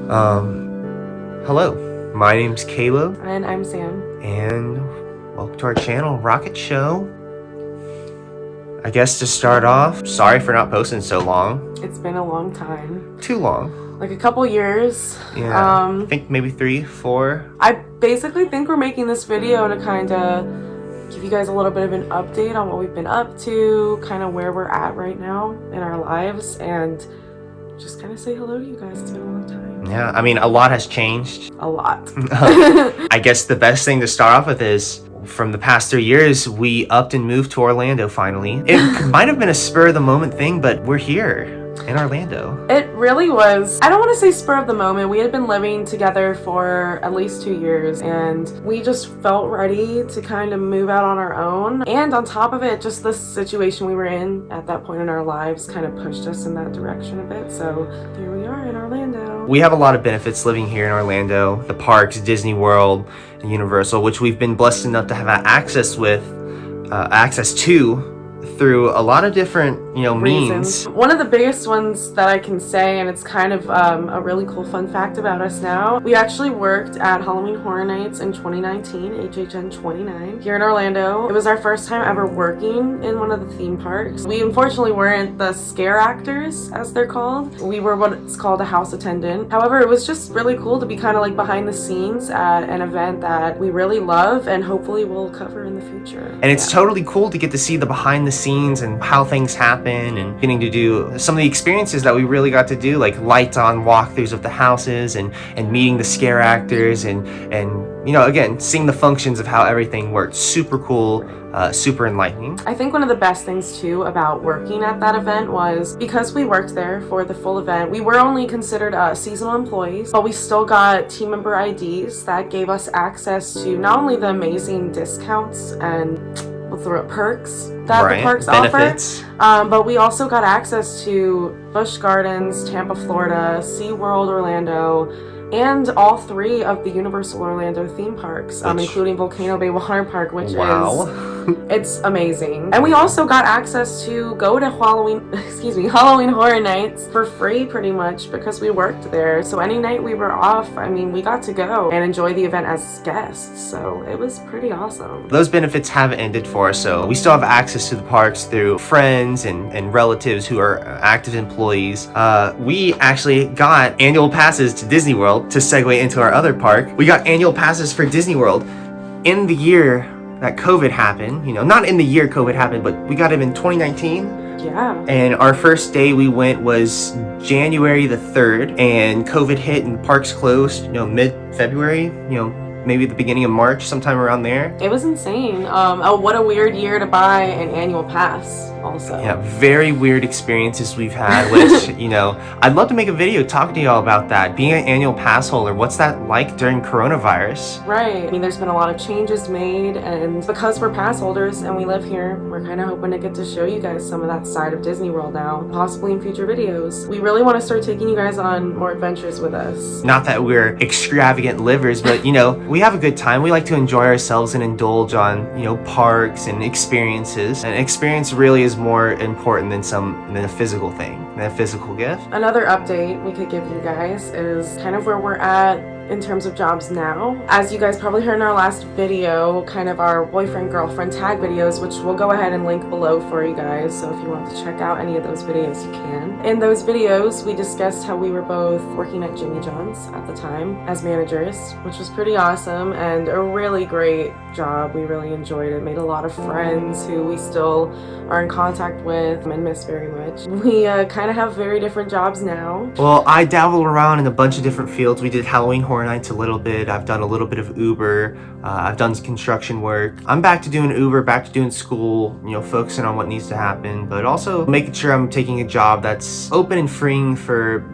Hello, my name's Caleb, And I'm Sam. and welcome to our channel, Rocketshow. I guess to start off, sorry for not posting so long. It's been a long time. Too long. Like a couple years. Yeah, I think maybe 3, 4. I basically think we're making this video to kind of give you guys a little bit of an update on what we've been up to, kind of where we're at right now in our lives, and just kind of say hello to you guys. It's been a long time. Yeah, I mean, a lot has changed. A lot. I guess the best thing to start off with is, from the past 3 years, we upped and moved to Orlando finally. It might have been a spur of the moment thing, but we're here in Orlando. It really was. I don't want to say spur of the moment. We had been living together for at least 2 years, and we just felt ready to kind of move out on our own. And on top of it, just the situation we were in at that point in our lives kind of pushed us in that direction a bit. So here we are in Orlando. We have a lot of benefits living here in Orlando. The parks, Disney World, and Universal, which we've been blessed enough to have access to through a lot of different, means. One of the biggest ones that I can say, and it's kind of a really cool fun fact about us now, we actually worked at Halloween Horror Nights in 2019, HHN 29, here in Orlando. It was our first time ever working in one of the theme parks. We unfortunately weren't the scare actors, as they're called. We were what's called a house attendant. However, it was just really cool to be kind of like behind the scenes at an event that we really love and hopefully we'll cover in the future. And it's totally cool to get to see the behind the scenes and how things happen, and getting to do some of the experiences that we really got to do, like lights on walkthroughs of the houses and meeting the scare actors and again, seeing the functions of how everything worked. Super cool, super enlightening. I think one of the best things too about working at that event was because we worked there for the full event, we were only considered seasonal employees, but we still got team member IDs that gave us access to not only the amazing discounts and perks that the parks benefits. offer, but we also got access to Busch Gardens, Tampa, Florida, SeaWorld, Orlando, and all 3 of the Universal Orlando theme parks, including Volcano Bay Water Park, which is it's amazing. And we also got access to go to Halloween Horror Nights for free pretty much because we worked there. So any night we were off, we got to go and enjoy the event as guests. So it was pretty awesome. Those benefits have ended for us, so we still have access to the parks through friends and relatives who are active employees. We actually got annual passes to Disney World. To segue into our other park, we got annual passes for Disney World in the year that COVID happened. Not in the year COVID happened, but we got it in 2019. Yeah. And our first day we went was January the 3rd, and COVID hit and parks closed, mid-February, maybe the beginning of March, sometime around there. It was insane. What a weird year to buy an annual pass also. Yeah, very weird experiences we've had, which, I'd love to make a video talking to y'all about that. Being an annual pass holder, what's that like during coronavirus? Right. There's been a lot of changes made, and because we're pass holders and we live here, we're kind of hoping to get to show you guys some of that side of Disney World now, possibly in future videos. We really want to start taking you guys on more adventures with us. Not that we're extravagant livers, but, we have a good time. We like to enjoy ourselves and indulge on, parks and experiences. And experience really is more important than a physical thing, than a physical gift. Another update we could give you guys is kind of where we're at in terms of jobs now. As you guys probably heard in our last video, kind of our boyfriend-girlfriend tag videos, which we'll go ahead and link below for you guys, so if you want to check out any of those videos, you can. In those videos, we discussed how we were both working at Jimmy John's at the time as managers, which was pretty awesome and a really great job. We really enjoyed it, made a lot of friends who we still are in contact with and miss very much. We kind of have very different jobs now. Well, I dabble around in a bunch of different fields. We did Halloween Horror Nights a little bit. I've done a little bit of Uber. I've done construction work. I'm back to doing Uber, back to doing school, focusing on what needs to happen, but also making sure I'm taking a job that's open and freeing for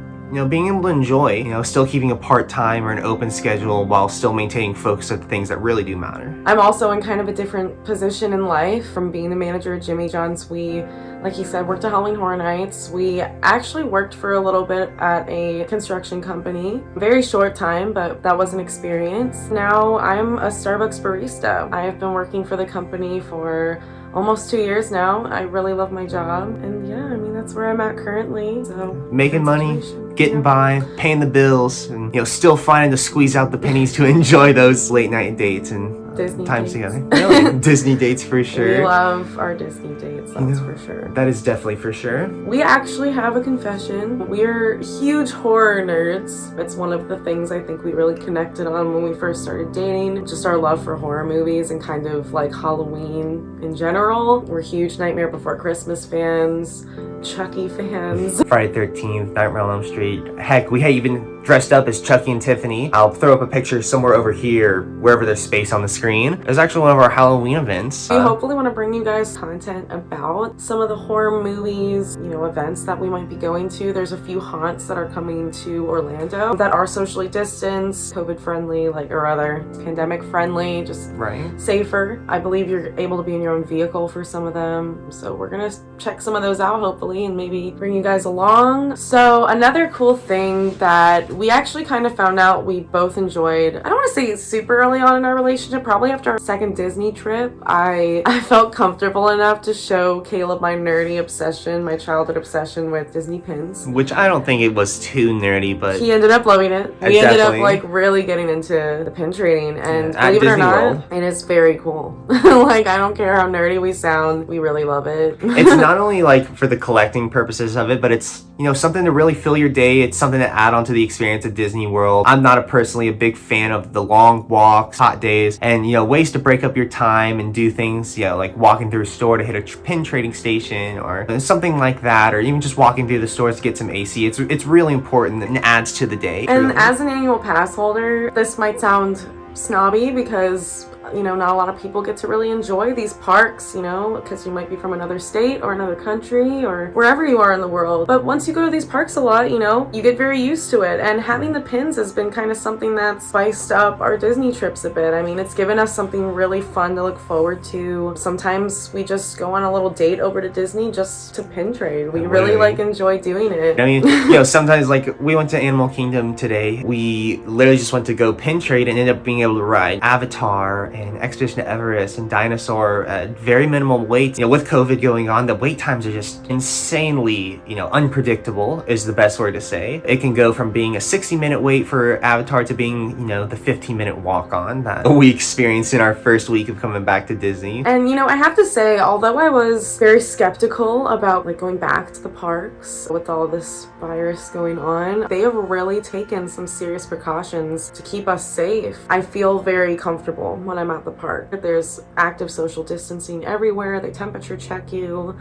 being able to enjoy, still keeping a part-time or an open schedule while still maintaining focus on the things that really do matter. I'm also in kind of a different position in life from being the manager at Jimmy John's. We, like you said, worked at Halloween Horror Nights. We actually worked for a little bit at a construction company. Very short time, but that was an experience. Now I'm a Starbucks barista. I have been working for the company for almost 2 years now. I really love my job, and yeah, that's where I'm at currently. So making money, situation. getting by, paying the bills, and still finding to squeeze out the pennies to enjoy those late night dates and Disney times dates. together. Really, Disney dates for sure. We love our Disney dates, that's for sure. That is definitely for sure. We actually have a confession. We're huge horror nerds. It's one of the things I think we really connected on when we first started dating. Just our love for horror movies and kind of like Halloween in general. We're huge Nightmare Before Christmas fans, Chucky fans. Friday 13th, Nightmare on Elm Street. Heck, we had even dressed up as Chucky and Tiffany. I'll throw up a picture somewhere over here, wherever there's space on the screen. It was actually one of our Halloween events. We hopefully want to bring you guys content about some of the horror movies, events that we might be going to. There's a few haunts that are coming to Orlando that are socially distanced, COVID friendly, or rather pandemic friendly, just safer. I believe you're able to be in your own vehicle for some of them. So we're gonna check some of those out hopefully and maybe bring you guys along. So another cool thing that we actually kind of found out we both enjoyed, I don't want to say super early on in our relationship, probably after our second Disney trip, I felt comfortable enough to show Caleb my nerdy obsession, my childhood obsession with Disney pins. Which I don't think it was too nerdy, but he ended up loving it. We ended up Definitely. really getting into the pin trading, and at believe it or Disney not, World. it is very cool. I don't care how nerdy we sound, we really love it. It's not only for the collecting purposes of it, but it's something to really fill your day. It's something to add on to the experience at Disney World. I'm not personally a big fan of the long walks, hot days, and ways to break up your time and do things like walking through a store to hit a pin trading station or something like that, or even just walking through the stores to get some AC. It's really important and adds to the day. And really. as an annual pass holder, this might sound snobby because not a lot of people get to really enjoy these parks, because you might be from another state or another country or wherever you are in the world. But once you go to these parks a lot, you get very used to it. And having the pins has been kind of something that's spiced up our Disney trips a bit. I mean, it's given us something really fun to look forward to. Sometimes we just go on a little date over to Disney just to pin trade. We really enjoy doing it. I mean, sometimes we went to Animal Kingdom today. We literally just went to go pin trade and ended up being able to ride Avatar and Expedition to Everest and Dinosaur at very minimal waits. With COVID going on, the wait times are just insanely, unpredictable is the best word to say. It can go from being a 60-minute wait for Avatar to being, the 15-minute walk-on that we experienced in our first week of coming back to Disney. And, I have to say, although I was very skeptical about going back to the parks with all this virus going on, they have really taken some serious precautions to keep us safe. I feel very comfortable when I'm at the park. There's active social distancing everywhere. They temperature check you.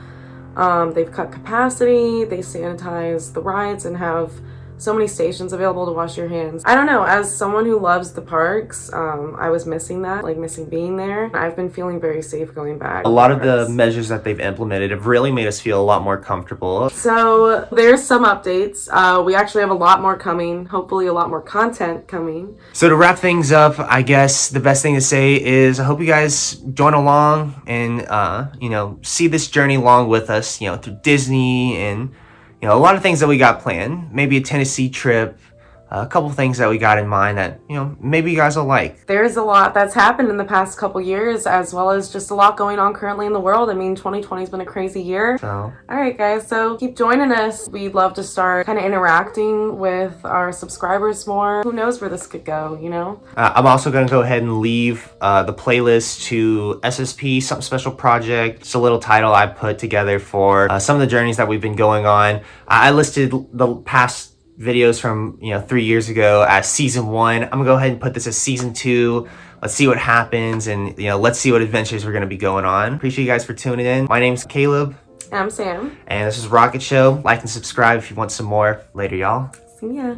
They've cut capacity. They sanitize the rides and have so many stations available to wash your hands. I don't know, as someone who loves the parks, I was missing that, missing being there. I've been feeling very safe going back. A lot of the measures that they've implemented have really made us feel a lot more comfortable. So there's some updates. We actually have a lot more coming, hopefully a lot more content coming. So to wrap things up, I guess the best thing to say is I hope you guys join along and, see this journey along with us, through Disney and a lot of things that we got planned. Maybe a Tennessee trip, a couple things that we got in mind that, maybe you guys will like. There's a lot that's happened in the past couple years, as well as just a lot going on currently in the world. I mean, 2020 has been a crazy year. So, all right, guys, so keep joining us. We'd love to start kind of interacting with our subscribers more. Who knows where this could go, I'm also going to go ahead and leave the playlist to SSP, Something Special Project. It's a little title I put together for some of the journeys that we've been going on. I listed the past videos from 3 years ago as season 1. I'm gonna go ahead and put this as season 2. Let's see what happens, and let's see what adventures we're gonna be going on. Appreciate you guys for tuning in. My name's Caleb. I'm Sam. And this is Rocketshow. Like and subscribe if you want some more. Later, y'all. See ya.